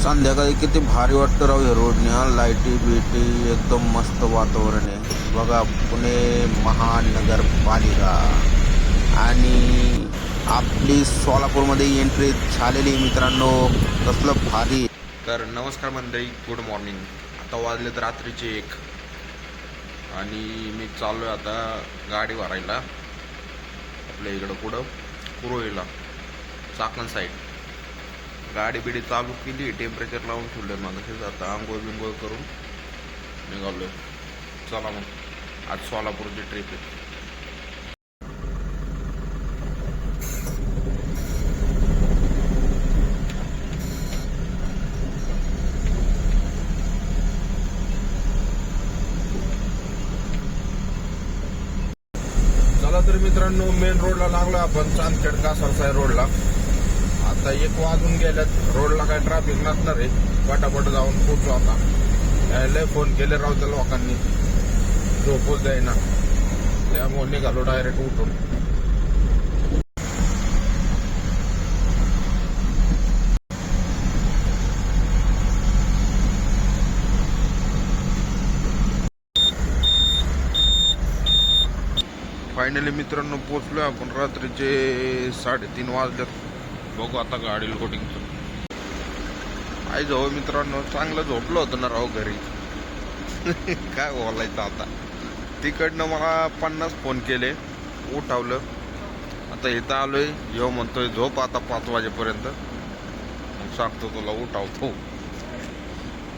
संध्याकाळी किती भारी वाटतं राव या रोडने. लाईटी बिटी एकदम मस्त वातावरण आहे बघा. पुणे महानगरपालिका आणि आपली सोलापूरमध्ये एंट्री झालेली मित्रांनो. कसलं भारी. तर नमस्कार मंडळी, गुड मॉर्निंग. आता वाजलेत रात्रीचे 1 आणि मी चाललो आहे आता गाडी भरायला आपल्या इकडं पुढं कुरोळीला, चाकण साईड. गाडी बिडी चालू केली, टेम्परेचर लावून ठेवलं मग. आता आंघोळ बिंघोळ करून निघालो. चला मग, आज सोलापूरची ट्रिप आहे. तर मित्रांनो, मेन रोडला लागलो आपण, चांदखेड कासारसाई रोडला. आता 1 वाजून गेल्यात. रोडला काय ट्रॅफिक नसणार आहे, पटापट जाऊन पोचू. आता लय फोन केले राव त्या लोकांनी, झोपूच द्यायना, त्यामुळे निघालो डायरेक्ट उठून. फायनली मित्रांनो पोचलोय आपण. रात्रीचे 3:30 वाजल्यात. बघू आता गाडी लोडिंगचं. आई जाऊ मित्रांनो, चांगलं झोपलं होतं ना राव घरी. काय बोलायचं आता. तिकडनं मला 50 फोन केले, उठावलं. आता इथं आलोय, येऊ म्हणतोय झोप आता 5 वाजेपर्यंत, मग सांगतो तुला उठावतो.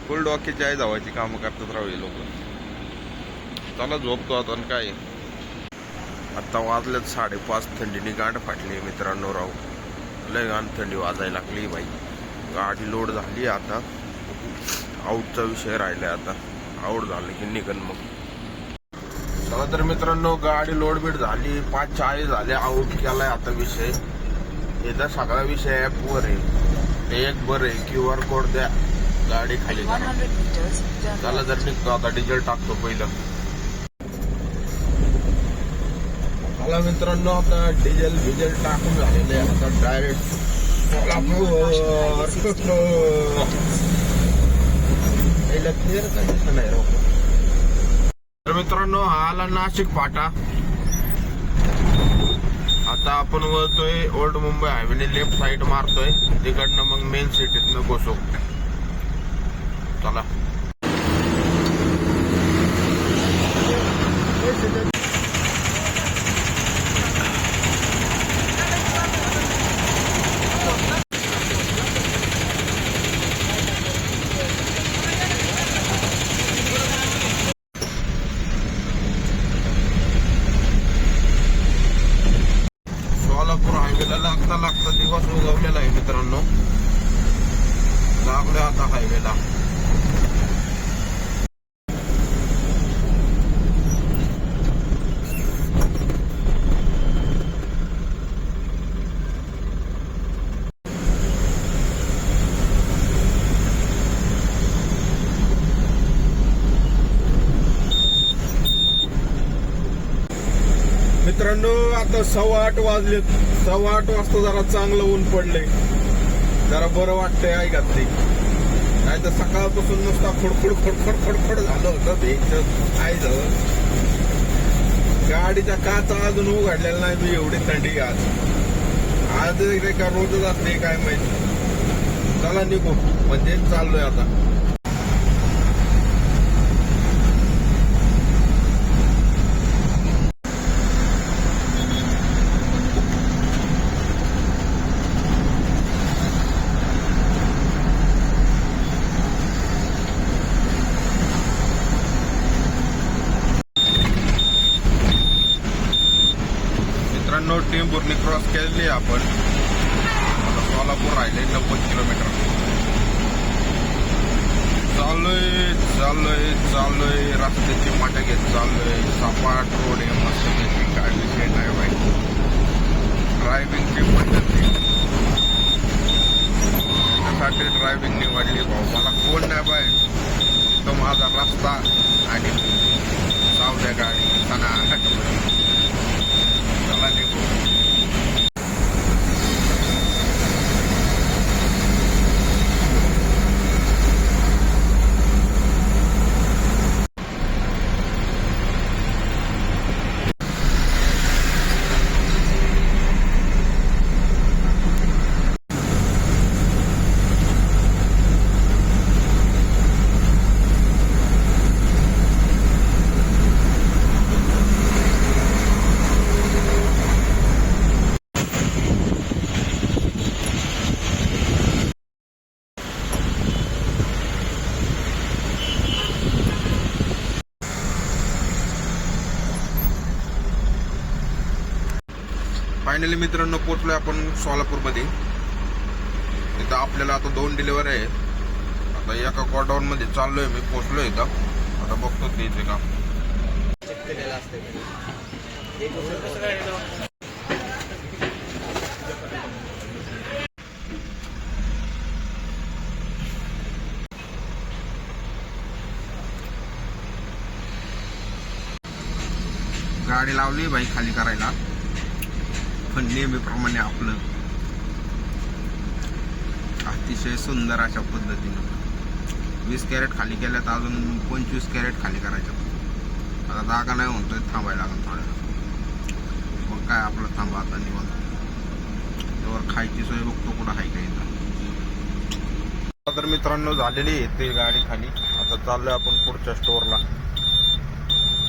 फुल डॉकीची आई जावायची कामं करतात राव हे लोक. चला झोपतो आता. काय आता वाजल्यात 5:30. थंडीने गांड फाटली मित्रांनो राव. लय गांड थंडी वाजायला लागली बाई. गाडी लोड झाली. आता आऊटचा विषय राहिलाय. आता आऊट झालं की निघन मग. चला तर मित्रांनो, गाडी लोड बीड झाली. 5:40 झाले. आऊट केलाय आता विषय. याचा सगळा विषय ॲपवर आहे. ते एक बरं आहे, QR कोड द्या, गाडी खाली करा. चला जर निघतो आता. डिझेल टाकतो पहिलं. मला मित्रांनो आता डिझेल टाकून झालेले. आता डायरेक्ट क्लिअर कंडिशन आहे. तर मित्रांनो, हा आला नाशिक फाटा. आता आपण वळतोय ओल्ड मुंबई हायवेने, लेफ्ट साईड मारतोय. तिकडनं मग मेन सिटीतनं घुसू. चला. लागता दिवस उगवलेला आहे मित्रांनो. लागले आता हायवेला. मित्रांनो आता 8:15 वाजले. 8:15 वाजता जरा चांगलं ऊन पडलंय, जरा बरं वाटतंय. आई घातली नाही तर सकाळपासून नुसता खडखड झालं होतं भेटत. आई जवळ गाडीच्या काचा अजून उघडलेला नाही मी. एवढी थंडी आज का रोजच असते काय माहिती. चला निघू, म्हणजे चाललोय आता. टेंभुर्णी क्रॉस केलेली आपण. आता सोलापूर राहिले 90 किलोमीटर. चाललोय रस्त्याची मजा घेत चाललोय. सपाट रोड आहे, मस्त त्याची काय विषय नाही बाई. ड्रायव्हिंगची पद्धती त्यासाठी ड्रायव्हिंग निवडली भाऊ. मला कोण नाही बाय, तो माझा रस्ता आणि सावल्या गाडी सणा. चला निघू. फायनली मित्रांनो पोहोचलोय आपण सोलापूरमध्ये. इथं आपल्याला आता 2 डिलिव्हरी आहेत. आता एका गोडाऊन मध्ये चाललोय मी, पोहोचलोय इथं. आता बघतो त्याचे काम. गाडी लावली बाई खाली करायला, पण नेहमीप्रमाणे आपलं अतिशय सुंदर अशा पद्धतीनं 20 कॅरेट खाली केल्यात, अजून 25 कॅरेट खाली करायचं. आता जागा नाही म्हणतोय, थांबायला लागेल थोड्या. मग काय आपलं थांबा आता निवांत. त्यावर खायची सोय बघतो कुठं आहे का इथं. तर मित्रांनो झालेली आहे ते गाडी खाली. आता चाललोय आपण पुढच्या स्टोअरला.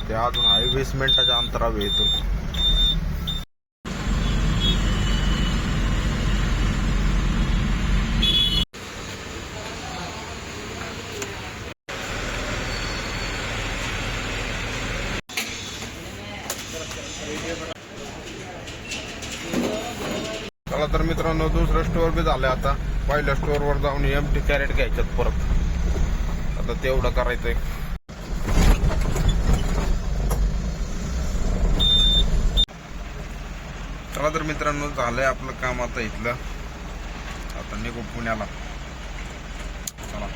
ते अजून आहे 20 मिनिटाच्या अंतरावर इथून. चला तर मित्रांनो दुसरं स्टोअर बी झालंय. आता पहिल्या स्टोअरवर जाऊन एमटी कॅरेट घ्यायच्यात परत. आता तेवढं करायचंय. चला तर मित्रांनो झालंय आपलं काम आता इथलं. आता निघू पुण्याला. चला.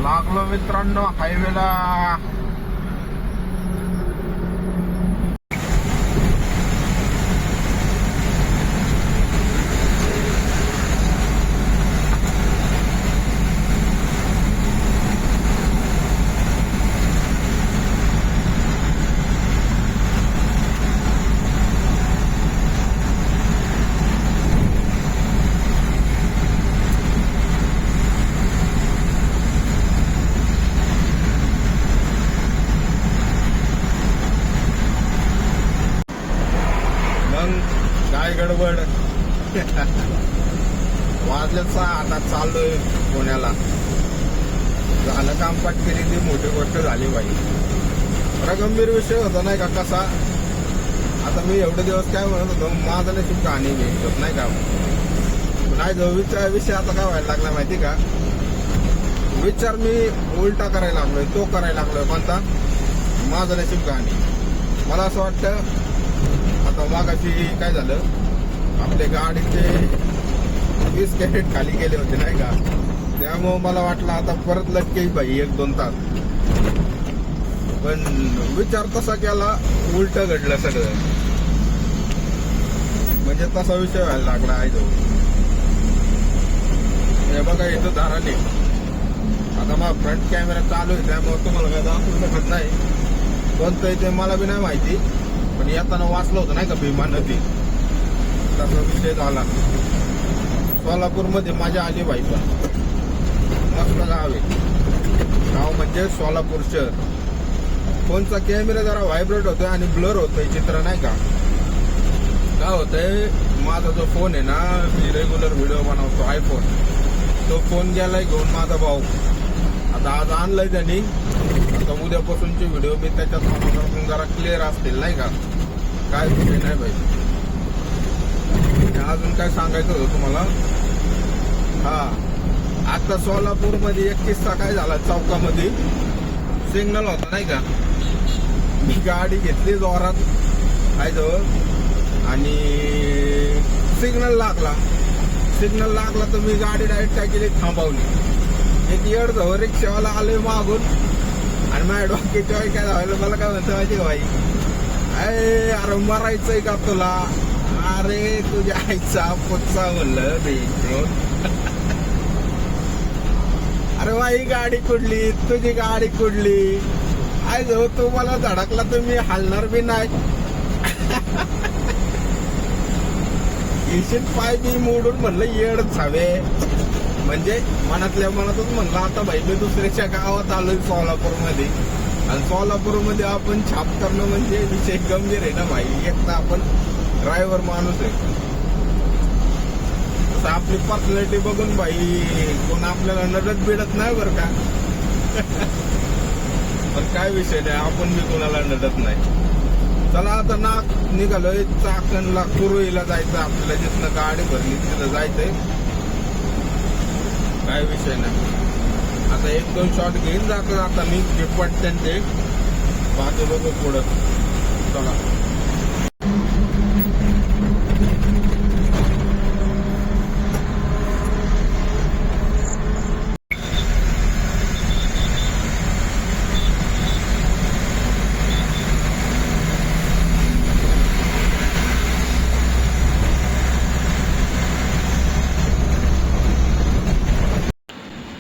लागलो मित्रांनो हायवेला. काय गडबड. वाजले 6. आता चाललोय पुण्याला. झालं काम पटकरी, ती मोठी गोष्ट झाली बाई. बरा गंभीर विषय होता नाही का कसा. आता मी एवढे दिवस काय म्हणत होतो, माझं नशीब कहाणी भेटत नाही का. नाही जो विषय आता काय व्हायला लागला माहिती का. विचार मी उलटा करायला लागलोय, तो करायला लागलोय. कोणता? माझं नशीब कहाणी. मला असं वाटतं आता मागाशी काय झालं, आपल्या गाडीचे 20 कॅरेट खाली गेले होते नाही का. त्यामुळे मला वाटलं आता परत लटके बाई 1-2 तास. पण विचार तसा केला, उलट घडलं सगळं. म्हणजे तसा विषय व्हायला लागला आहे जो. हे बघा इथं धाराली. आता मग फ्रंट कॅमेरा चालू आहे त्यामुळे तुम्हाला काय दाखवू शकत नाही. कोणतं आहे ते मला बी नाही माहिती. पण येताना वाचलं होतं नाही का भीमा नदी. तसा विषय झाला. सोलापूरमध्ये मजा आली बाई. पण मस्त गाव आहे. गाव म्हणजे सोलापूर शहर. फोनचा कॅमेरा जरा व्हायब्रेट होतोय आणि ब्लर होतोय चित्र नाही का. काय होतंय, माझा जो फोन आहे ना, मी रेग्युलर व्हिडिओ बनवतो आयफोन. तो फोन गेलाय घेऊन माझा भाऊ. आता आज आणलाय त्यांनी. आता उद्यापासूनचे व्हिडिओ मी त्याच्यात बनवून जरा क्लिअर असतील नाही का. काय विषय नाही पाहिजे. अजून काय सांगायचं होतं तुम्हाला. हा आता सोलापूरमध्ये एक किस्सा काय झाला. चौकामध्ये सिग्नल होता नाही का. मी गाडी घेतली जोरात जवळ आणि सिग्नल लागला. तर मी गाडी डायरेक्ट काय केली, थांबवली. एक येड जवळ रिक्षावाला आलोय मागून आणि माझ्या डोक्याच्या काय झालं. मला काय म्हणतं माहिती का बाई, अरे मरायचंय का तुला. अरे तुझ्या आईचा पोचा म्हणलं भेटून. अरे बाई गाडी कुठली, तुझी गाडी कुठली. काय जो तुम्हाला धडकला तर मी हलणार बी नाही. इशीत पाय बी मोडून म्हणलं येडच हवे. म्हणजे मनातल्या मनातच म्हणलं आता भाई मी दुसऱ्याच्या गावात आलोय सोलापूरमध्ये, आणि सोलापूरमध्ये आपण छाप करणं म्हणजे विषय गंभीर आहे ना भाई. एक तर आपण ड्रायव्हर माणूस आहे, तसं आपली पर्सनॅलिटी बघून भाई कोण आपल्याला नडत बिडत नाही बरं का. पण काय विषय नाही, आपण बी कोणाला नडत नाही. चला आता ना निघालोय चाकणला, कुरुईला जायचं आपल्याला. जिथनं गाडी भरली तिथं जायचंय, काय विषय नाही. आता 1-2 शॉट घेऊन जातो आता मी गिफ्ट त्यांचे पाहतो लोक पुढं. चला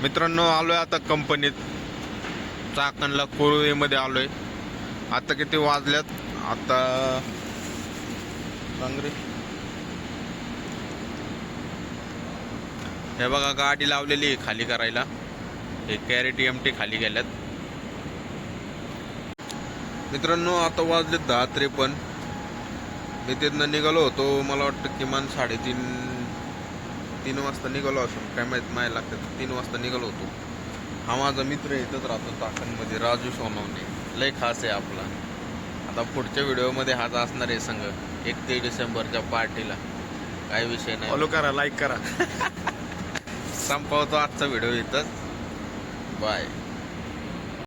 मित्रांनो, आलोय आता कंपनीत. चाकणला कोळवेमध्ये आलोय. आता किती वाजल्यात? आता सांग रे. हे बघा गाडी लावलेली आहे खाली करायला. हे कॅरेट एमटी खाली गेल्यात. मित्रांनो, आता वाजले 10:53. मी तिथनं निघालो होतो, मला वाटतं किमान 3:30 वाजता निघालो असून, काय माहित माहिती लागतात. 3 वाजता निघालो होतो. हा माझा मित्र इथंच राहतो चाकणमध्ये, राजू सोनवणे. लय खास आहे आपला. आता पुढच्या व्हिडिओमध्ये हाच असणार आहे संघ 31 डिसेंबरच्या पार्टीला. काय विषय नाही, फॉलो करा, लाईक करा. संपवतो आजचा व्हिडिओ इथंच. बाय.